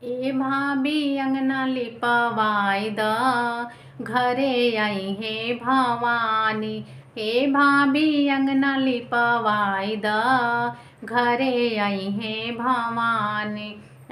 ए भाभी अंगना लिपवाई द घरे आई है भवानी। ए भाभी अंगना लिपवाई द घरे आई है भवानी।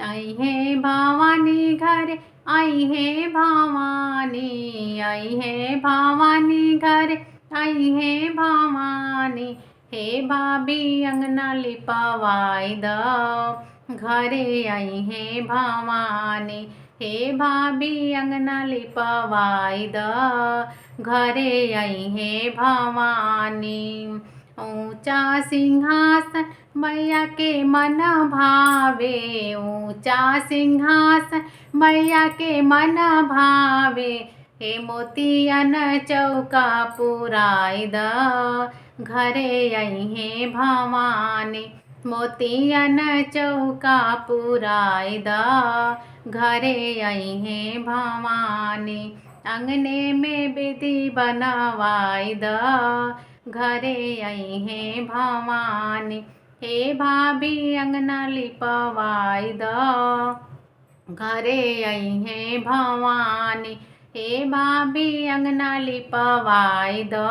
आई है भवानी घरे आई है भवानी। आई है भवानी घरे आई है भवानी। हे भाभी अंगना लिपवाई द घरे आई है भवानी। हे भाभी अंगना लिपवाई द घरे आई है भवानी। ऊंचा सिंहासन मैया के मन भावे। ऊंचा सिंहासन मैया के मन भावे। हे मोतियन चौका पुराई द घरे आई है भवानी। मोतियन चौका पुराई द घरे आई है भवानी। अंगने में बेदी बनवाई द घरे आई है भवानी। हे भाभी अंगना लिपवाई द घरे आई है भवानी। हे भाभी अंगना लिपवाई द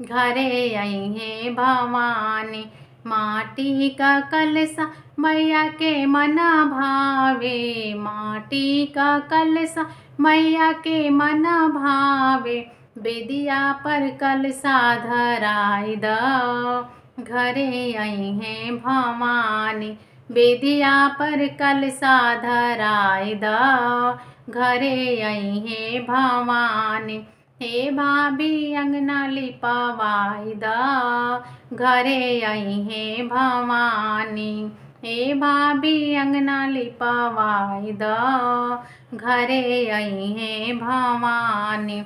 घरे आई है भवानी। माटी का कलसा मैया के मन भावे। माटी का कलसा मैया के मन भावे। बेदिया पर कलसा धराई द घरे आई है भवानी। बेदिया पर कलसा धराई द घरे आई है भवानी। हे भाभी अंगना लिपवाई द घरे आई है भवानी। हे भाभी अंगना लिपवाई द घरे आई है भवानी।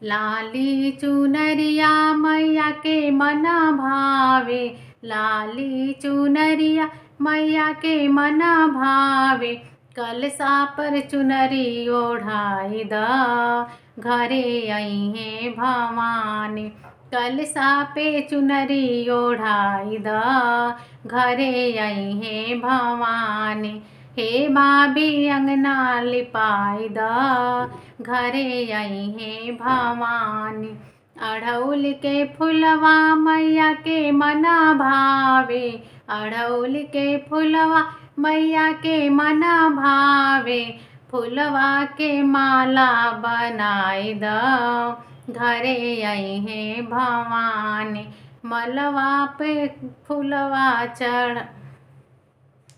लाली चुनरिया मैया के मन भावे। लाली चुनरिया मैया के मन भावे। कलसा पर चुनरी ओढ़ाई द घरे आई है भवानी। कलसा पे चुनरी ओढ़ाई द घरे आई है भवानी। हे भाभी अंगना लिपाई द घरे आई है भवानी। अड़हुल के फुलवा मैया के मन भावे। अड़हुल के फुलवा मैया के मन भावे। फुलवा के माला बनाई द घरे आई है भवानी। मलवा पे फुलवा चढ़